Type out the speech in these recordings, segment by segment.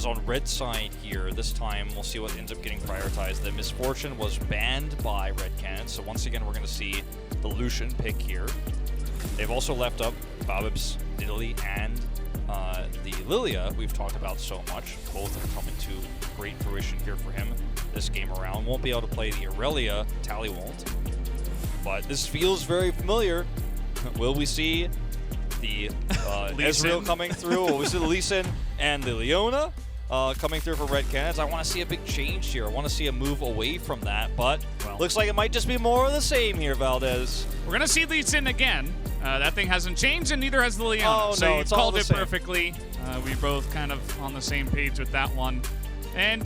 As on red side here, this time we'll see what ends up getting prioritized. The Misfortune was banned by Red Canids, so once again we're going to see the Lucian pick here. They've also left up Babib's Nidalee and the Lilia we've talked about so much. Both have come into great fruition here for him this game around. Won't be able to play the Aurelia, Tally won't. But this feels very familiar. Will we see the Ezreal coming through? Will we see the Lee Sin and the Leona coming through for Red Canids? I want to see a big change here. I want to see a move away from that, but looks like it might just be more of the same here, Valdez. We're going to see Lee Sin again. That thing hasn't changed, and neither has the Leona. Oh, so no, you it's called all the it same. perfectly. We both kind of on the same page with that one. And,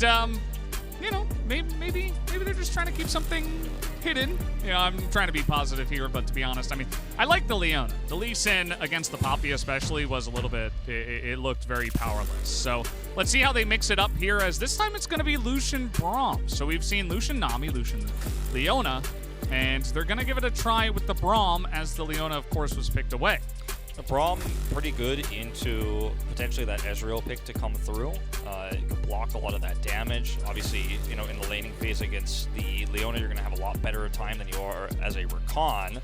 you know, maybe they're just trying to keep something hidden. You know, I'm trying to be positive here, but to be honest, I mean, I like the Leona. The Lee Sin against the Poppy especially was a little bit, it looked very powerless. So let's see how they mix it up here, as this time it's going to be Lucian Braum. So we've seen Lucian Nami, Lucian Leona, and they're going to give it a try with the Braum, as the Leona, of course, was picked away. The Braum pretty good into potentially that Ezreal pick to come through. It can block a lot of that damage. Obviously, you know, in the laning phase against the Leona, you're going to have a lot better time than you are as a Rakan.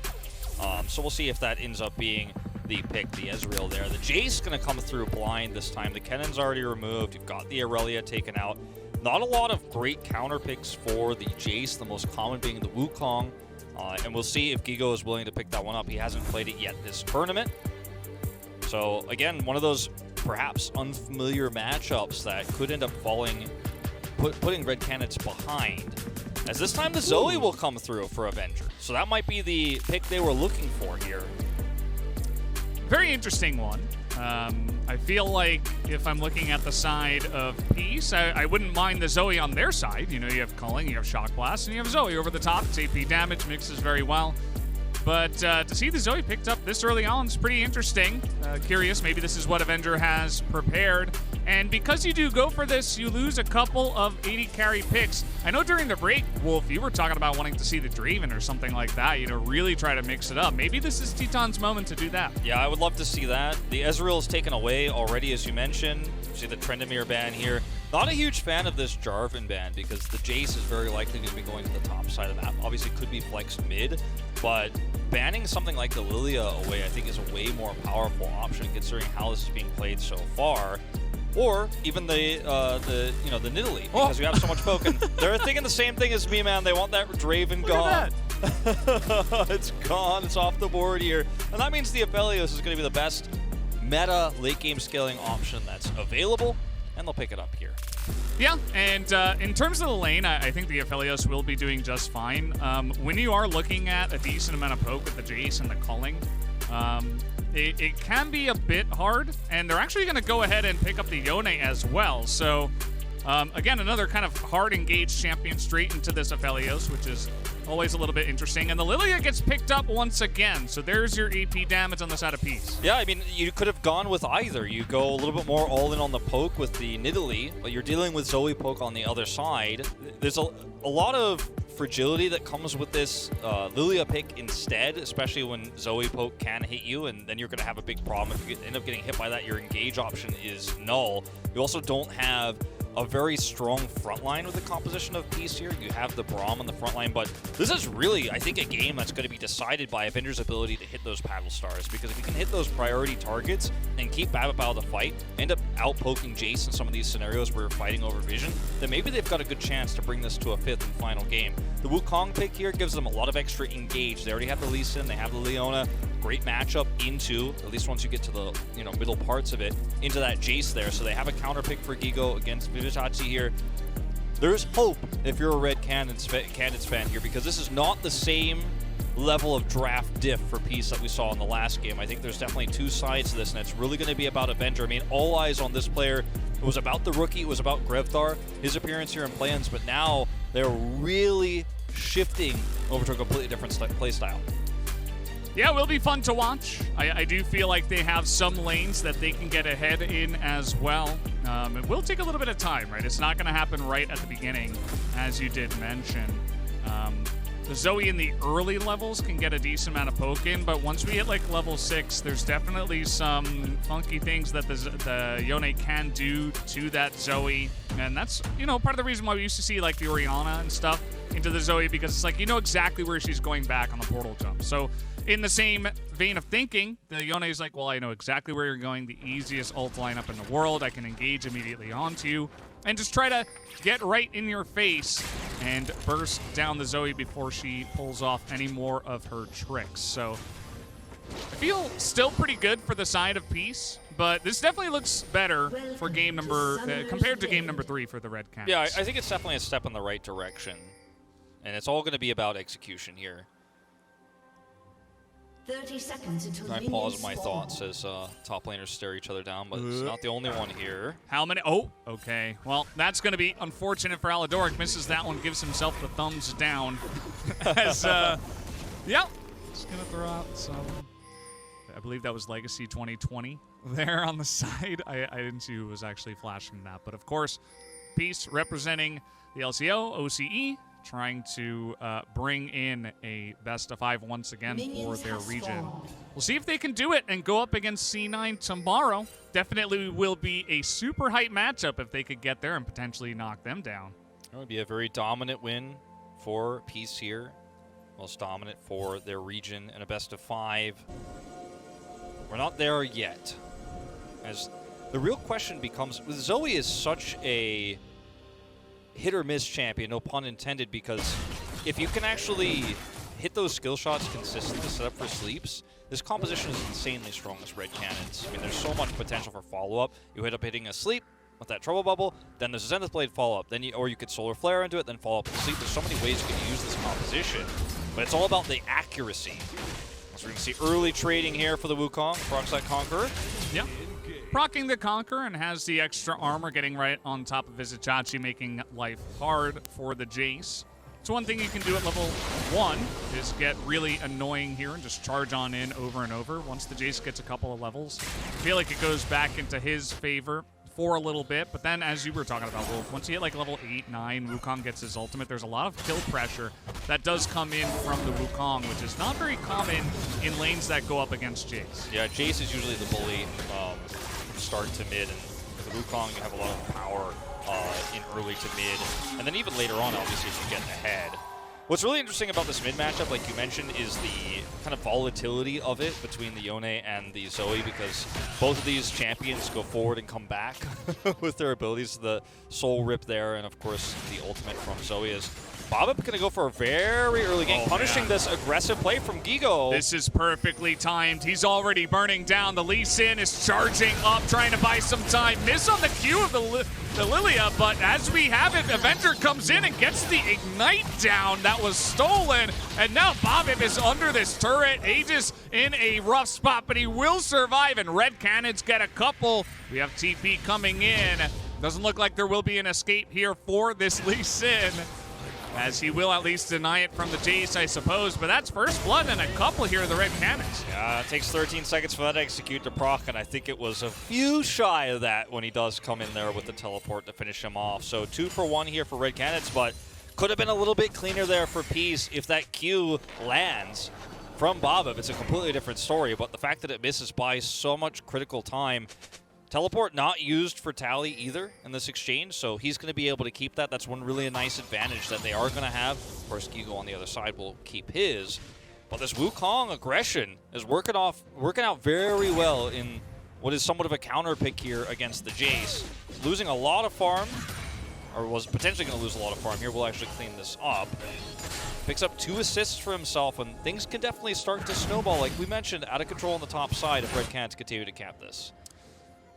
So we'll see if that ends up being the pick, the Ezreal there. The Jace going to come through blind this time. The Kenin's already removed. You've got the Aurelia taken out. Not a lot of great counter picks for the Jace, the most common being the Wukong. And we'll see if Gigo is willing to pick that one up. He hasn't played it yet this tournament. So again, one of those perhaps unfamiliar matchups that could end up putting Red Canids behind. As this time the Zoe will come through for Avenger. So that might be the pick they were looking for here. Very interesting one. I feel like if I'm looking at the side of Peace, I wouldn't mind the Zoe on their side. You know, you have Culling, you have Shock Blast, and you have Zoe over the top. It's AP damage, mixes very well. But to see the Zoe picked up this early on is pretty interesting. Curious, maybe this is what Avenger has prepared. And because you do go for this, you lose a couple of 80 carry picks. I know during the break, Wolf, you were talking about wanting to see the Draven or something like that, you know, really try to mix it up. Maybe this is Teton's moment to do that. Yeah, I would love to see that. The Ezreal is taken away already, as you mentioned. You see the Trendemir ban here. Not a huge fan of this Jarvan ban because the Jace is very likely going to be going to the top side of the map. Obviously, could be flexed mid, but banning something like the Lilia away, I think, is a way more powerful option considering how this is being played so far. Or even the Nidalee, because we have so much poke. And they're thinking the same thing as me, man. They want that Draven gone. It's gone. It's off the board here. And that means the Aphelios is going to be the best meta late game scaling option that's available. And they'll pick it up here. Yeah, and in terms of the lane, I think the Aphelios will be doing just fine. When you are looking at a decent amount of poke with the Jace and the Culling, it can be a bit hard, and they're actually going to go ahead and pick up the Yone as well. So, again, another kind of hard engaged champion straight into this Aphelios, which is always a little bit interesting. And the Lilia gets picked up once again, so there's your AP damage on the side of Peace. Yeah, I mean, you could have gone with either. You go a little bit more all in on the poke with the Nidalee, but you're dealing with Zoe poke on the other side. There's a lot of fragility that comes with this Lilia pick instead, especially when Zoe poke can hit you, and then you're going to have a big problem. If you end up getting hit by that, your engage option is null. You also don't have a very strong front line with the composition of Peace here. You have the Braum on the front line, but this is really, I think, a game that's going to be decided by Avenger's ability to hit those paddle stars, because if you can hit those priority targets and keep Babip out of the fight, end up out-poking Jace in some of these scenarios where you're fighting over vision, then maybe they've got a good chance to bring this to a fifth and final game. The Wukong pick here gives them a lot of extra engage. They already have the Lee Sin, they have the Leona. Great matchup into, at least once you get to the middle parts of it, into that Jace there. So they have a counter pick for Gigo against Vivitazzi here. There's hope if you're a Red Canids fan here, because this is not the same level of draft diff for Peace that we saw in the last game. I think there's definitely two sides to this, and it's really going to be about Avenger. I mean, all eyes on this player. It was about the rookie, it was about Grevthar, his appearance here in play-ins, but now they're really shifting over to a completely different play style. Yeah, it will be fun to watch. I do feel like they have some lanes that they can get ahead in as well. It will take a little bit of time, right? It's not going to happen right at the beginning, as you did mention. The Zoe in the early levels can get a decent amount of poke in, but once we hit like level 6, there's definitely some funky things that the Yone can do to that Zoe. And that's, you know, part of the reason why we used to see like the Orianna and stuff into the Zoe, because it's like, you know exactly where she's going back on the portal jump. So in the same vein of thinking, the Yone is like, well, I know exactly where you're going, the easiest ult lineup in the world. I can engage immediately onto you and just try to get right in your face and burst down the Zoe before she pulls off any more of her tricks. So I feel still pretty good for the side of Peace, but this definitely looks better for game number, compared to game number 3 for the Red Canids. Yeah, I think it's definitely a step in the right direction. And it's all going to be about execution here. 30 seconds until I pause my thoughts as top laners stare each other down, but it's not the only one here. How many? Oh, okay. Well, that's going to be unfortunate for Aladoric. Misses that one, gives himself the thumbs down. As, yeah, just going to throw out some, I believe that was Legacy 2020 there on the side. I didn't see who was actually flashing that. But, of course, Peace representing the LCO, OCE, trying to bring in a best-of-5 once again for their region. We'll see if they can do it and go up against C9 tomorrow. Definitely will be a super hype matchup if they could get there and potentially knock them down. It would be a very dominant win for Peace here. Most dominant for their region in a best-of-5. We're not there yet. As the real question becomes, Zoe is such a hit-or-miss champion, no pun intended, because if you can actually hit those skill shots consistently set up for sleeps, this composition is insanely strong as Red Canids. I mean, there's so much potential for follow-up. You hit up hitting a sleep with that trouble bubble, then there's a Zenith Blade follow-up, then or you could Solar Flare into it, then follow up with sleep. There's so many ways you can use this composition, but it's all about the accuracy. So we're going to see early trading here for the Wukong, Peroxide Conqueror. Yep. Procking the Conqueror and has the extra armor, getting right on top of his Itachi, making life hard for the Jace. So one thing you can do at level 1 is get really annoying here and just charge on in over and over. Once the Jace gets a couple of levels, I feel like it goes back into his favor for a little bit. But then, as you were talking about, Wolf, once you hit like level 8, 9, Wukong gets his ultimate, there's a lot of kill pressure that does come in from the Wukong, which is not very common in lanes that go up against Jace. Yeah, Jace is usually the bully from start to mid, and with the Wukong you have a lot of power in early to mid, and then even later on, obviously, if you get ahead. What's really interesting about this mid matchup, like you mentioned, is the kind of volatility of it between the Yone and the Zoe, because both of these champions go forward and come back with their abilities. The Soul Rip there, and of course the ultimate from Zoe is Bobbip going to go for a very early game, punishing this aggressive play from Gigo. This is perfectly timed. He's already burning down. The Lee Sin is charging up, trying to buy some time. Miss on the Q of the Lilia, but as we have it, Avenger comes in and gets the Ignite down that was stolen. And now Bobbip is under this turret. Aegis in a rough spot, but he will survive, and Red Canids get a couple. We have TP coming in. Doesn't look like there will be an escape here for this Lee Sin, as he will at least deny it from the Jace, I suppose. But that's first blood and a couple here of the Red Canids. Yeah, it takes 13 seconds for that to execute to proc, and I think it was a few shy of that when he does come in there with the teleport to finish him off. So 2 for 1 here for Red Canids, but could have been a little bit cleaner there for Peace if that Q lands from Bobbip. It's a completely different story, but the fact that it misses by so much critical time. Teleport not used for Tally either in this exchange, so he's going to be able to keep that. That's one really nice advantage that they are going to have. Of course, Gigo on the other side will keep his. But this Wukong aggression is working out very well in what is somewhat of a counter pick here against the Jace. Losing a lot of farm, or was potentially going to lose a lot of farm here. We'll actually clean this up. Picks up 2 assists for himself, and things can definitely start to snowball. Like we mentioned, out of control on the top side if Red Canids continue to cap this.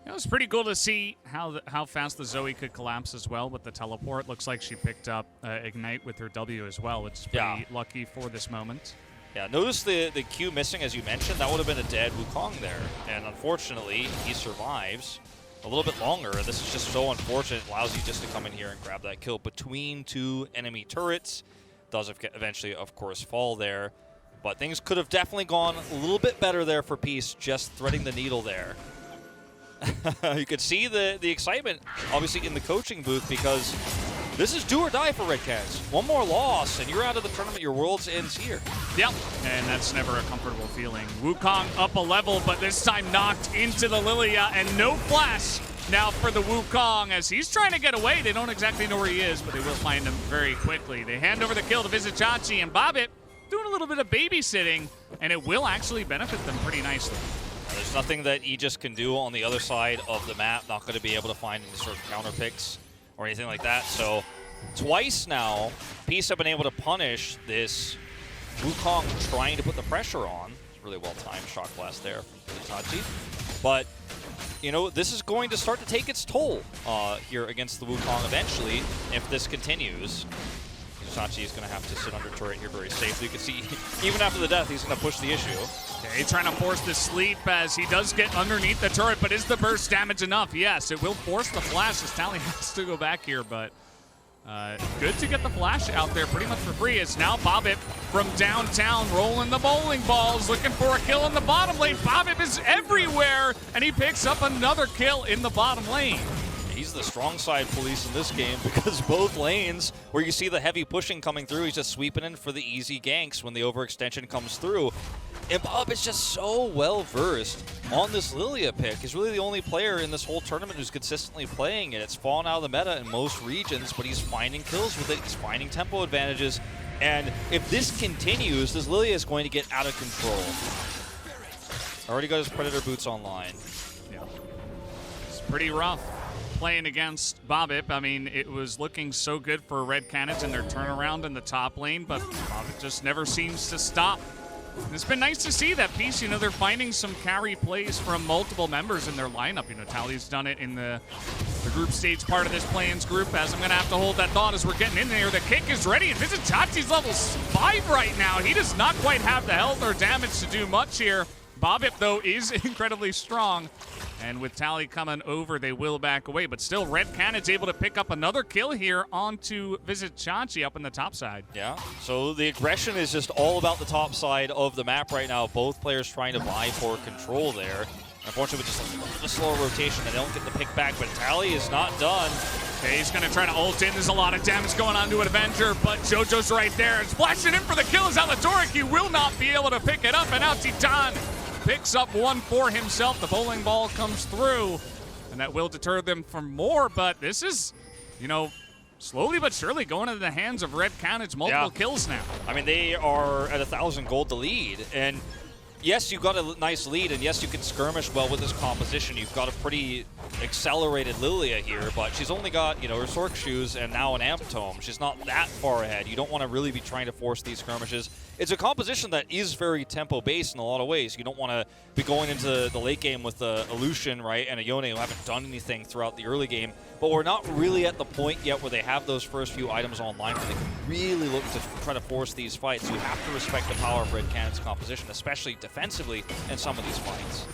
It was pretty cool to see how fast the Zoe could collapse as well with the teleport. Looks like she picked up Ignite with her W as well, which is pretty lucky for this moment. Yeah, notice the Q missing, as you mentioned. That would have been a dead Wukong there. And unfortunately, he survives a little bit longer. And this is just so unfortunate. It allows you just to come in here and grab that kill between 2 enemy turrets. Does eventually, of course, fall there. But things could have definitely gone a little bit better there for Peace, just threading the needle there. You could see the excitement, obviously, in the coaching booth, because this is do or die for Red Canids. One more loss, and you're out of the tournament. Your world's ends here. Yep, and that's never a comfortable feeling. Wukong up a level, but this time knocked into the Lilia, and no flash now for the Wukong as he's trying to get away. They don't exactly know where he is, but they will find him very quickly. They hand over the kill to Vizicachi, and Bobbit doing a little bit of babysitting, and it will actually benefit them pretty nicely. There's nothing that Aegis can do on the other side of the map. Not going to be able to find any sort of counter picks or anything like that. So twice now, Peace have been able to punish this Wukong trying to put the pressure on. It's really well-timed shock blast there from Vizicachi. But, you know, this is going to start to take its toll here against the Wukong eventually if this continues. Vizicachi is going to have to sit under turret here very safely. You can see, even after the death, he's going to push the issue. Okay, trying to force the sleep as he does get underneath the turret, but is the burst damage enough? Yes, it will force the flash as Tally has to go back here, but good to get the flash out there pretty much for free. It's now Bobbit from downtown rolling the bowling balls, looking for a kill in the bottom lane. Bobbit is everywhere, and he picks up another kill in the bottom lane. He's the strong side police in this game because both lanes where you see the heavy pushing coming through, he's just sweeping in for the easy ganks when the overextension comes through. And Bob is just so well versed on this Lilia pick. He's really the only player in this whole tournament who's consistently playing it. It's fallen out of the meta in most regions, but he's finding kills with it. He's finding tempo advantages. And if this continues, this Lilia is going to get out of control. Already got his Predator boots online. Yeah, it's pretty rough playing against Bobbit. I mean, it was looking so good for Red Canids in their turnaround in the top lane, but Bobbit just never seems to stop. And it's been nice to see that piece. You know, they're finding some carry plays from multiple members in their lineup. You know, Tally's done it in the group stage part of this play-ins group, as I'm going to have to hold that thought as we're getting in there. The kick is ready, and Vizicachi's level 5 right now. He does not quite have the health or damage to do much here. Bobbit, though, is incredibly strong. And with Tally coming over, they will back away. But still, Red Canids able to pick up another kill here onto Vizicachi up in the top side. Yeah, so the aggression is just all about the top side of the map right now. Both players trying to vie for control there. Unfortunately, with just a slower rotation, they don't get the pick back, but Tally is not done. Okay, he's going to try to ult in. There's a lot of damage going on to an Avenger, but JoJo's right there. And splashing in for the kill is Alatoric. He will not be able to pick it up, and now Titan picks up one for himself. The bowling ball comes through, and that will deter them from more, but this is, you know, slowly but surely going into the hands of Red Canids. Multiple kills now. I mean, they are at 1,000 gold to lead, and yes, you've got a nice lead, and yes, you can skirmish well with this composition. You've got a pretty accelerated Lilia here, but she's only got, you know, her Sork shoes and now an Amp Tome. She's not that far ahead. You don't want to really be trying to force these skirmishes. It's a composition that is very tempo-based in a lot of ways. You don't want to be going into the late game with a Lucian, right, and a Yone who haven't done anything throughout the early game, but we're not really at the point yet where they have those first few items online where they can really look to try to force these fights. You have to respect the power of Red Canids' composition, especially defensively in some of these fights.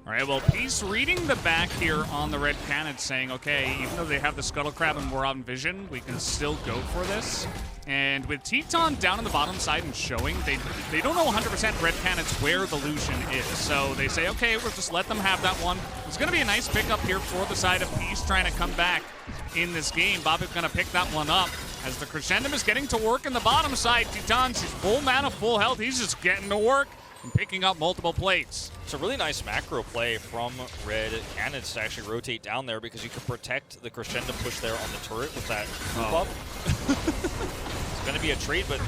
All right, well, Peace reading the back here on the Red Canids, saying, okay, even though they have the Scuttle Crab and we're on vision, we can still go for this. And with Teton down on the bottom side and showing, they don't know 100% Red Canids where the Lucian is. So they say, okay, we'll just let them have that one. It's going to be a nice pickup here for the side of Peace trying to come back in this game. Bobbit's going to pick that one up as the Crescendum is getting to work in the bottom side. Teton, she's full mana, full health. He's just getting to work and picking up multiple plates. It's a really nice macro play from Red Canids to actually rotate down there because you can protect the Crescendo push there on the turret with that group up. It's going to be a trade, but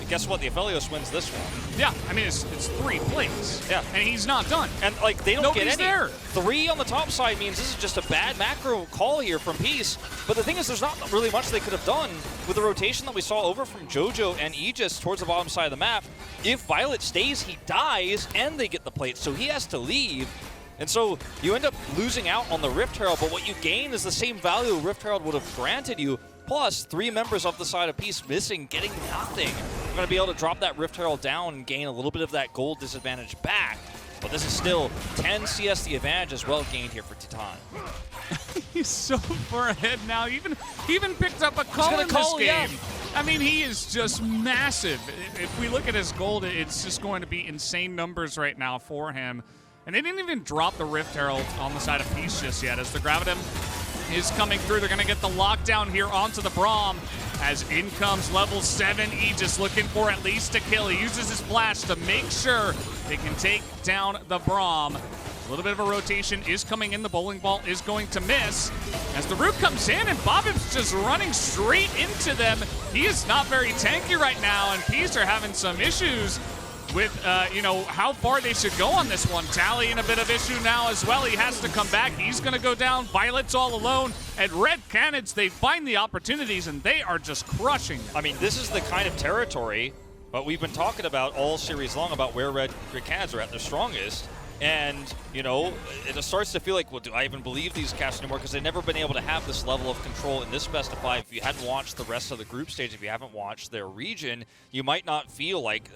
guess what? The Aphelios wins this one. Yeah, I mean, it's 3 plates. Yeah. And he's not done. And, like, they don't get any. There. 3 on the top side means this is just a bad macro call here from Peace. But the thing is, there's not really much they could have done with the rotation that we saw over from JoJo and Aegis towards the bottom side of the map. If Violet stays, he dies, and they get the plate, so he has to leave. And so you end up losing out on the Rift Herald, but what you gain is the same value Rift Herald would have granted you, plus 3 members of the side of Peace missing, getting nothing. You're going to be able to drop that Rift Herald down and gain a little bit of that gold disadvantage back. But this is still 10 CS the advantage as well gained here for Titan. He's so far ahead now. Even picked up a call in this game. Yeah. I mean, he is just massive. If we look at his gold, it's just going to be insane numbers right now for him. And they didn't even drop the Rift Herald on the side of Peace just yet, as the Gravitum is coming through. They're going to get the lockdown here onto the Braum. As in comes level 7 Aegis, looking for at least a kill. He uses his flash to make sure they can take down the Braum. A little bit of a rotation is coming in. The bowling ball is going to miss. As the root comes in and Bobib's just running straight into them. He is not very tanky right now, and Peace are having some issues with, how far they should go on this one. Tally in a bit of issue now as well. He has to come back. He's going to go down. Violet's all alone. At Red Canids, they find the opportunities, and they are just crushing them. I mean, this is the kind of territory, but we've been talking about all series long about where Red Canids are at their strongest. And, it starts to feel like, well, do I even believe these casts anymore? Because they've never been able to have this level of control in this best of 5. If you hadn't watched the rest of the group stage, if you haven't watched their region, you might not feel like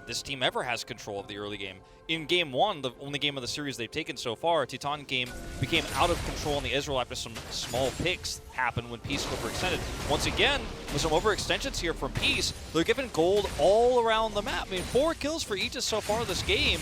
this team ever has control of the early game. In Game 1, the only game of the series they've taken so far, Titan game became out of control in the Israel after some small picks happened when Peace overextended. Once again, with some overextensions here from Peace, they're giving gold all around the map. I mean, 4 kills for Aegis so far this game.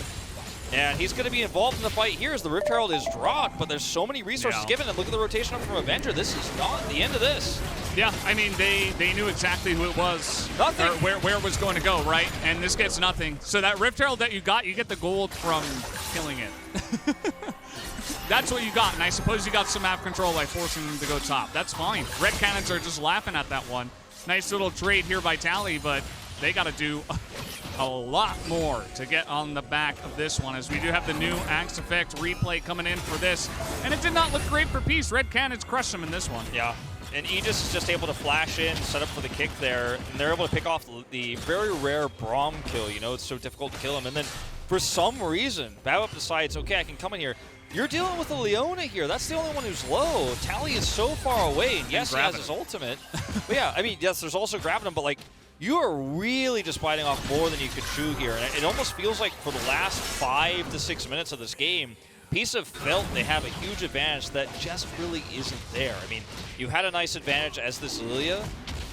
And he's going to be involved in the fight here as the Rift Herald is dropped, but there's so many resources given. And look at the rotation up from Avenger. This is not the end of this. Yeah, I mean, they knew exactly who it was. Nothing. Or where it was going to go, right? And this gets nothing. So that Rift Herald that you get the gold from killing it. That's what you got. And I suppose you got some map control by forcing them to go top. That's fine. Red Canids are just laughing at that one. Nice little trade here by Tally, but they got to do a lot more to get on the back of this one, as we do have the new Axe Effect replay coming in for this. And it did not look great for Peace. Red Canids crushed them in this one. Yeah, and Aegis is just able to flash in, set up for the kick there, and they're able to pick off the very rare Braum kill. It's so difficult to kill him. And then for some reason, Babip decides, okay, I can come in here. You're dealing with a Leona here. That's the only one who's low. Tally is so far away, and yes, he has his ultimate. But yeah, I mean, yes, there's also grabbing him, but like, you are really just biting off more than you could chew here. And it almost feels like for the last 5 to 6 minutes of this game, Peace have felt they have a huge advantage that just really isn't there. I mean, you had a nice advantage as this Lilia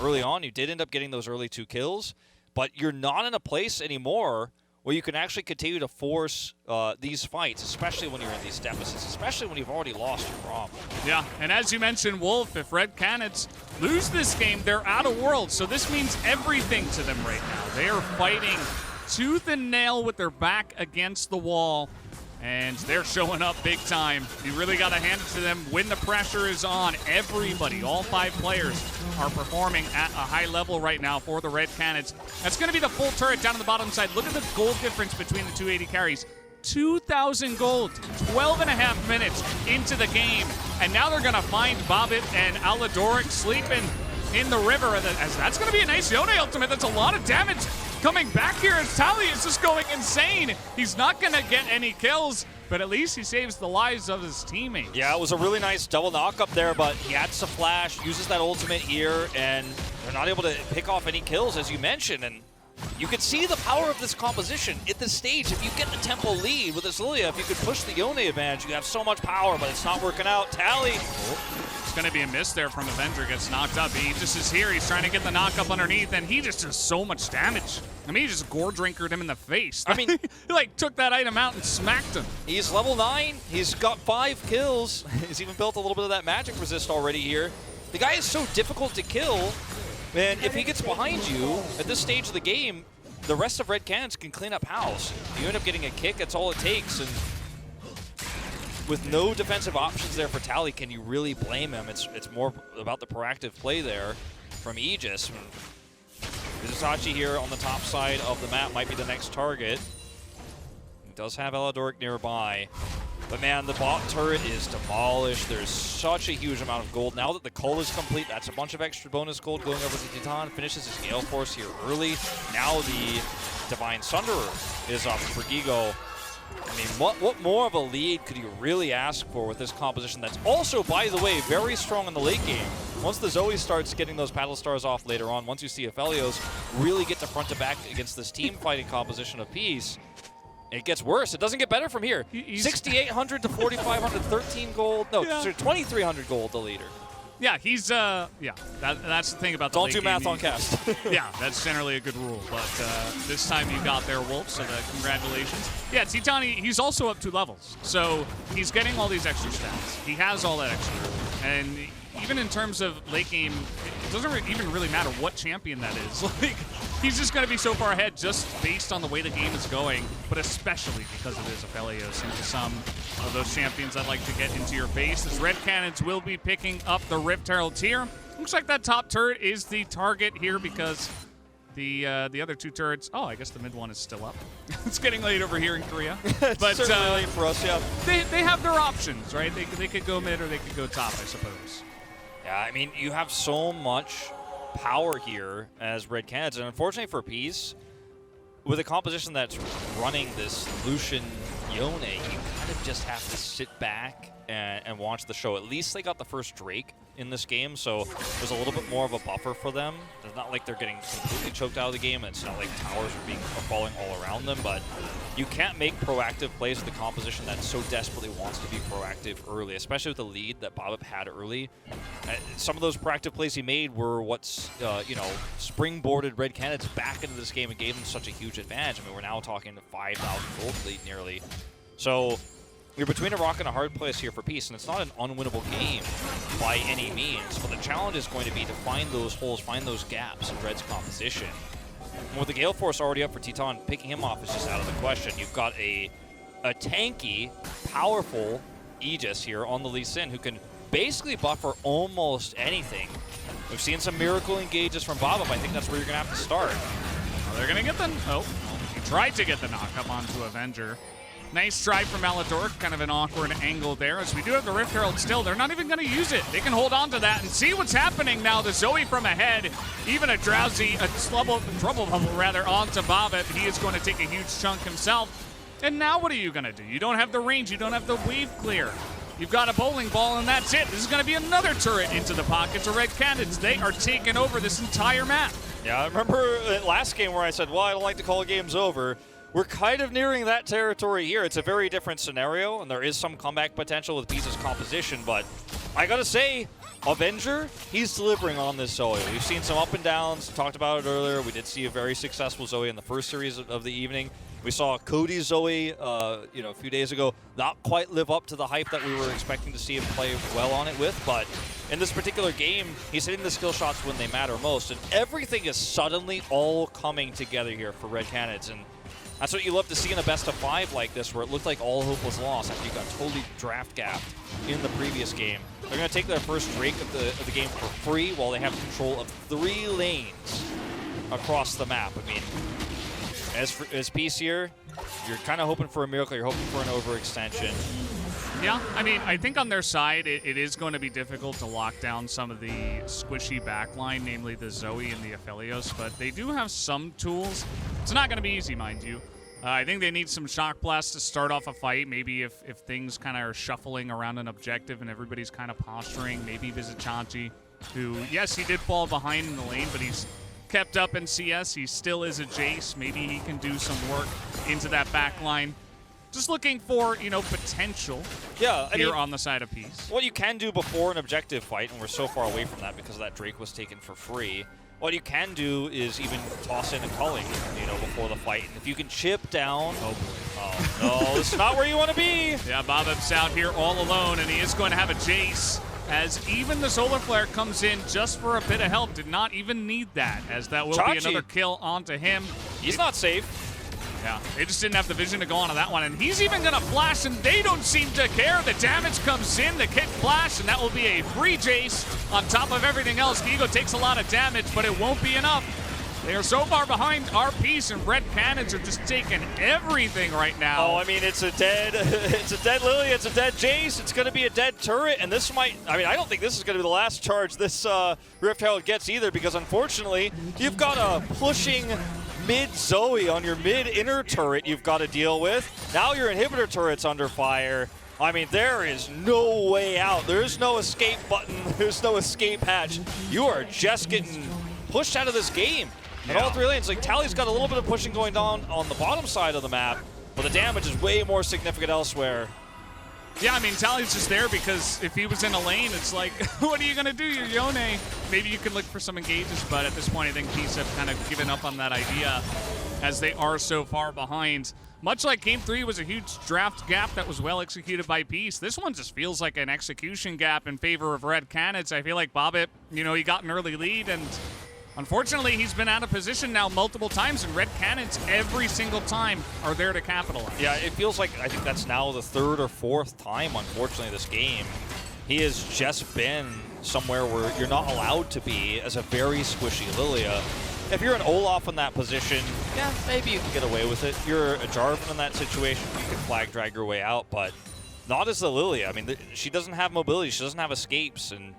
early on. You did end up getting those early 2 kills, but you're not in a place anymore where you can actually continue to force these fights, especially when you're in these deficits, especially when you've already lost your Braum. Yeah, and as you mentioned, Wolf, if Red Canids lose this game, they're out of world. So this means everything to them right now. They are fighting tooth and nail with their back against the wall, and they're showing up big time. You really got to hand it to them when the pressure is on. Everybody, all 5 players, are performing at a high level right now for the Red Canids. That's going to be the full turret down on the bottom side. Look at the gold difference between the 280 carries. 2,000 gold, 12.5 minutes into the game. And now they're going to find Bobit and Aladoric sleeping in the river. As that's going to be a nice Yone ultimate. That's a lot of damage coming back here as Tally is just going insane. He's not going to get any kills, but at least he saves the lives of his teammates. Yeah, it was a really nice double knock up there, but he adds a flash, uses that ultimate here, and they're not able to pick off any kills, as you mentioned. And you can see the power of this composition at this stage. If you get the tempo lead with this Lilia, if you could push the Yone advantage, you have so much power, but it's not working out. Tally. It's going to be a miss there from Avenger, gets knocked up. He just is here. He's trying to get the knock up underneath, and he just does so much damage. I mean, he just gore drinkered him in the face. I mean, he like took that item out and smacked him. He's level 9. He's got 5 kills. He's even built a little bit of that magic resist already here. The guy is so difficult to kill. And if he gets behind you at this stage of the game, the rest of Red Canids can clean up house. You end up getting a kick, that's all it takes. And with no defensive options there for Tally, can you really blame him? It's more about the proactive play there from Aegis. Vizisachi here on the top side of the map might be the next target. He does have Aladoric nearby. But man, the bot turret is demolished. There's such a huge amount of gold. Now that the cull is complete, that's a bunch of extra bonus gold going over to Titan. Finishes his Gale Force here early. Now the Divine Sunderer is up for Gigo. I mean, what more of a lead could you really ask for with this composition that's also, by the way, very strong in the late game? Once the Zoe starts getting those Paddle Stars off later on, once you see Aphelios really get to front to back against this team fighting composition of Peace, it gets worse. It doesn't get better from here. 6,800 to 4,500, 13 gold. No, sorry, 2,300 gold, the leader. Yeah, he's, that's the thing about the Don't late do game. math on cast. Yeah, that's generally a good rule. But this time you got there, Wolf, so congratulations. Yeah, Titani, he's also up 2 levels. So he's getting all these extra stats. He has all that extra. And even in terms of late game, it doesn't even really matter what champion that is. Like, he's just going to be so far ahead just based on the way the game is going, but especially because it is Aphelios into some of those champions I'd like to get into your face. As Red Canids will be picking up the Rift Herald tier. Looks like that top turret is the target here because the other two turrets, oh, I guess the mid one is still up. It's getting late over here in Korea. It's but certainly late for us, yeah. They have their options, right? They could go mid or they could go top, I suppose. Yeah, I mean, you have so much power here as Red Canids, and unfortunately for Peace, with a composition that's running this Lucian Yone, you kind of just have to sit back and watch the show. At least they got the first Drake in this game, so there's a little bit more of a buffer for them. It's not like they're getting completely choked out of the game. It's not like towers are falling all around them, but you can't make proactive plays with the composition that so desperately wants to be proactive early, especially with the lead that Bob had early. Some of those proactive plays he made were what's, springboarded Red Canids back into this game and gave them such a huge advantage. I mean, we're now talking 5,000 gold lead nearly. So you're between a rock and a hard place here for Peace, and it's not an unwinnable game by any means, but the challenge is going to be to find those holes, find those gaps in Red's composition. And with the Gale Force already up for Teton, picking him off is just out of the question. You've got a tanky, powerful Aegis here on the Lee Sin who can basically buffer almost anything. We've seen some miracle engages from Bob. I think that's where you're going to have to start. Well, they're going to get the... Oh, he tried to get the knock up onto Avenger. Nice try from Alador, kind of an awkward angle there. As we do have the Rift Herald still, they're not even going to use it. They can hold on to that and see what's happening now. The Zoe from ahead, even a trouble bubble rather, onto Bobbit. He is going to take a huge chunk himself. And now what are you going to do? You don't have the range, you don't have the wave clear. You've got a bowling ball and that's it. This is going to be another turret into the pockets of Red Canids. They are taking over this entire map. Yeah, I remember last game where I said, well, I don't like to call games over. We're kind of nearing that territory here. It's a very different scenario, and there is some comeback potential with Peace's composition, but I gotta say, Avenger, he's delivering on this Zoe. We've seen some up and downs, talked about it earlier. We did see a very successful Zoe in the first series of the evening. We saw Cody's Zoe, a few days ago, not quite live up to the hype that we were expecting to see him play well on it with, but in this particular game, he's hitting the skill shots when they matter most, and everything is suddenly all coming together here for Red Canids, and that's what you love to see in a best-of-5 like this, where it looked like all hope was lost after you got totally draft gapped in the previous game. They're going to take their first Drake of the game for free while they have control of 3 lanes across the map. I mean, as Peace here, you're kind of hoping for a miracle. You're hoping for an overextension. Yeah, I mean, I think on their side, it is going to be difficult to lock down some of the squishy backline, namely the Zoe and the Aphelios, but they do have some tools. It's not going to be easy, mind you. I think they need some Shock Blast to start off a fight. Maybe if things kind of are shuffling around an objective and everybody's kind of posturing, maybe visit Chachi, who, yes, he did fall behind in the lane, but he's kept up in CS. He still is a Jace. Maybe he can do some work into that backline. Just looking for, potential here on the side of Peace. What you can do before an objective fight, and we're so far away from that because that Drake was taken for free, what you can do is even toss in a culling, before the fight. And if you can chip down... Oh, boy. Oh, no, this is not where you want to be. Yeah, Bobbip's out here all alone, and he is going to have a Jace, as even the Solar Flare comes in just for a bit of help. Did not even need that, as that will be another kill onto him. He's not safe. Yeah, they just didn't have the vision to go onto that one, and he's even going to flash, and they don't seem to care. The damage comes in, the kick flash, and that will be a free Jace on top of everything else. Diego takes a lot of damage, but it won't be enough. They are so far behind our Peace, and Red Canids are just taking everything right now. Oh, I mean, it's a dead Lily, it's a dead Jace, it's going to be a dead turret, and this might, I don't think this is going to be the last charge this Rift Herald gets either, because unfortunately, you've got a pushing mid Zoe on your mid inner turret you've got to deal with. Now your inhibitor turret's under fire. I mean, there is no way out. There's no escape button. There's no escape hatch. You are just getting pushed out of this game. And all 3 lanes, like Tally's got a little bit of pushing going on the bottom side of the map, but the damage is way more significant elsewhere. Yeah, I mean, Tally's just there because if he was in a lane, it's like, what are you going to do? You're Yone. Maybe you can look for some engages, but at this point, I think Peace have kind of given up on that idea as they are so far behind. much like Game 3 was a huge draft gap that was well executed by Peace, this one just feels like an execution gap in favor of Red Canids. I feel like Bobbit, you know, he got an early lead, and unfortunately he's been out of position now multiple times, and Red Canids every single time are there to capitalize. Yeah, it feels like, I think that's now the third or fourth time, unfortunately, this game. He has just been somewhere where you're not allowed to be as a very squishy Lilia. If you're an Olaf in that position, yeah, maybe you can get away with it. You're a Jarvan in that situation, you can flag drag your way out, but not as the Lilia. I mean, she doesn't have mobility, she doesn't have escapes, and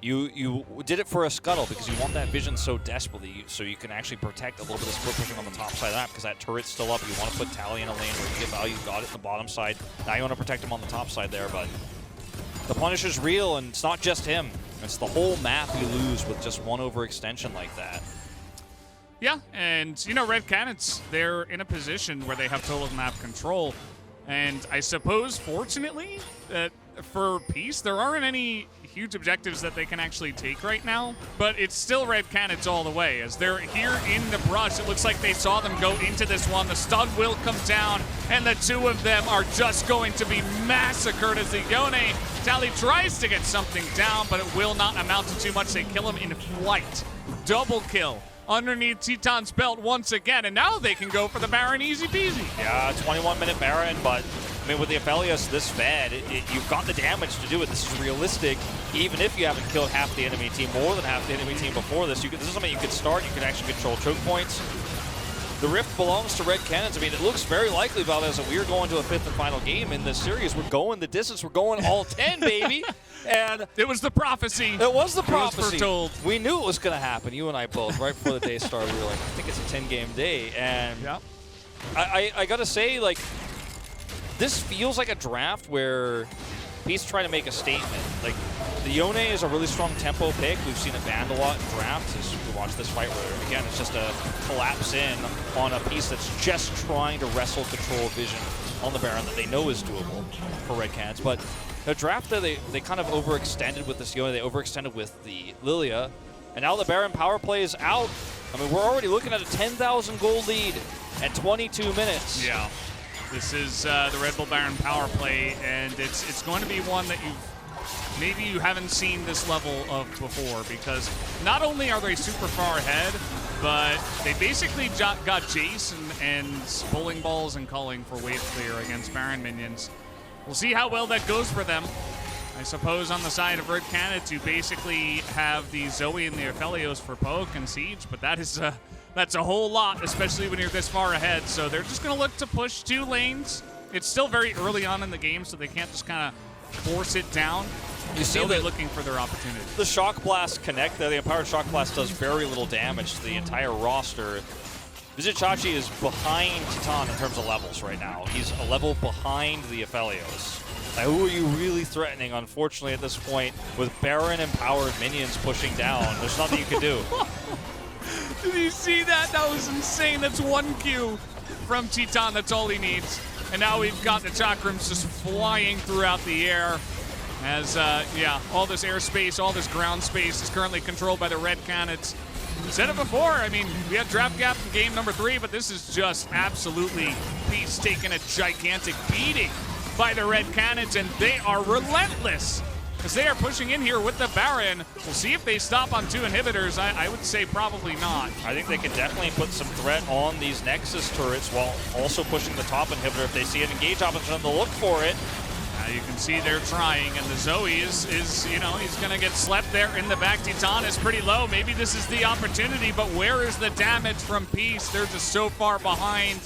you did it for a scuttle because you want that vision so desperately, so you can actually protect a little bit of split pushing on the top side of that, because that turret's still up. You want to put Tally in a lane where you get value, you got it in the bottom side. Now you want to protect him on the top side there, but the punish is real, and it's not just him. It's the whole map you lose with just one overextension like that. Yeah, and you know, Red Canids, they're in a position where they have total map control. And I suppose, fortunately, that for Peace, there aren't any huge objectives that they can actually take right now. But it's still Red Canids all the way. As they're here in the brush, it looks like they saw them go into this one. The stun will come down, and the two of them are just going to be massacred as the Yone Tally tries to get something down, but it will not amount to too much. They kill him in flight. Double kill underneath Teton's belt once again, and now they can go for the Baron easy peasy. Yeah, 21-minute Baron, but I mean, with the Aphelios this fed, you've got the damage to do it. This is realistic. Even if you haven't killed half the enemy team, more than half the enemy team before this, this is something you could start. You can actually control choke points. The Rift belongs to Red Canids. I mean, it looks very likely, Valdez, that we're going to a fifth and final game in this series. We're going the distance. We're going all 10, baby. And it was the prophecy. It was the prophecy. It was foretold. We knew it was going to happen, you and I both, right before the day started. We were like, I think it's a 10-game day. And yep. I got to say, like, this feels like a draft where Peace trying to make a statement. Like, the Yone is a really strong tempo pick. We've seen it banned a lot in drafts as we watch this fight where, again, it's just a collapse in on a Peace that's just trying to wrestle control vision on the Baron that they know is doable for Red Canids. But the draft there, they kind of overextended with this Yone. They overextended with the Lilia. And now the Baron power play is out. I mean, we're already looking at a 10,000 gold lead at 22 minutes. Yeah. This is the Red Bull Baron power play, and it's going to be one that maybe you haven't seen this level of before, because not only are they super far ahead, but they basically got Jace and bowling balls and culling for wave clear against Baron minions. We'll see how well that goes for them. I suppose on the side of Red Canids, you basically have the Zoe and the Aphelios for poke and siege, but that's a whole lot, especially when you're this far ahead. So they're just going to look to push 2 lanes. It's still very early on in the game, so they can't just kind of force it down. You see they're looking for their opportunity. The Shock Blast connect, the Empowered Shock Blast does very little damage to the entire roster. Vizichachi is behind Titan in terms of levels right now. He's a level behind the Aphelios. Now, who are you really threatening, unfortunately, at this point, with Baron empowered minions pushing down? There's nothing you can do. Did you see that? That was insane. That's 1 Q from Titan. That's all he needs. And now we've got the Chakrams just flying throughout the air. As, yeah, all this airspace, all this ground space is currently controlled by the Red Canids. Said it before, I mean, we had draft gap in game number 3, but this is just absolutely Peace taking a gigantic beating by the Red Canids, and they are relentless as they are pushing in here with the Baron. We'll see if they stop on 2 inhibitors. I would say probably not. I think they could definitely put some threat on these Nexus turrets while also pushing the top inhibitor. If they see an engage option, they'll look for it. You can see they're trying, and the Zoe is you know, he's going to get slept there in the back. Titan is pretty low. Maybe this is the opportunity, but where is the damage from Peace? They're just so far behind.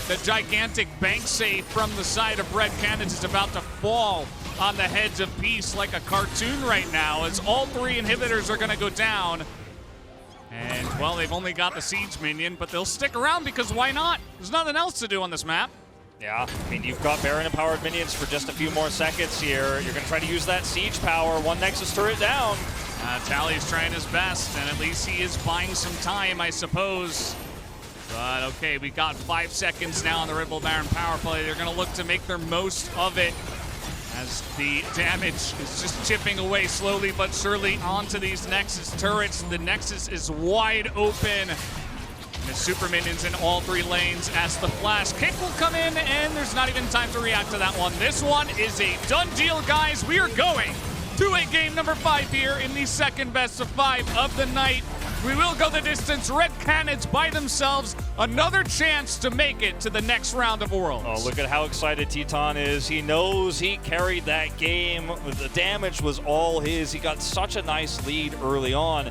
The gigantic bank save from the side of Red Canids is about to fall on the heads of Peace like a cartoon right now, as all 3 inhibitors are going to go down. And, well, they've only got the Siege minion, but they'll stick around because why not? There's nothing else to do on this map. Yeah, I mean, you've got Baron-empowered minions for just a few more seconds here. You're going to try to use that siege power. 1 Nexus turret down. Tally's trying his best, and at least he is buying some time, I suppose. But, okay, we got 5 seconds now on the Red Bull Baron power play. They're going to look to make their most of it as the damage is just chipping away slowly but surely onto these Nexus turrets. The Nexus is wide open. The super minions in all 3 lanes as the flash kick will come in, and there's not even time to react to that one. This one is a done deal, guys. We are going to a game number 5 here in the second best of 5 of the night. We will go the distance. Red Canids by themselves. Another chance to make it to the next round of Worlds. Oh, look at how excited Teton is. He knows he carried that game. The damage was all his. He got such a nice lead early on.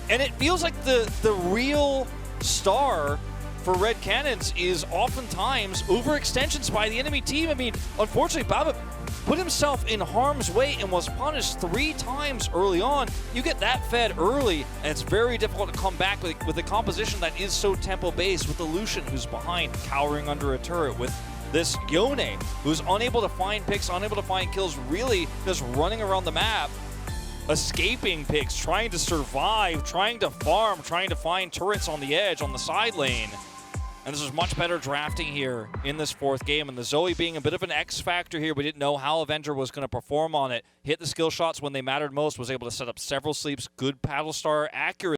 And it feels like the real star for Red Canids is oftentimes overextensions by the enemy team. I mean, unfortunately, Baba put himself in harm's way and was punished 3 times early on. You get that fed early, and it's very difficult to come back with a composition that is so tempo-based, with the Lucian who's behind, cowering under a turret, with this Yone who's unable to find picks, unable to find kills, really just running around the map, escaping picks, trying to survive, trying to farm, trying to find turrets on the edge, on the side lane. And this is much better drafting here in this 4th game. And the Zoe being a bit of an X factor here. We didn't know how Avenger was going to perform on it. Hit the skill shots when they mattered most. Was able to set up several sleeps. Good paddle star accuracy.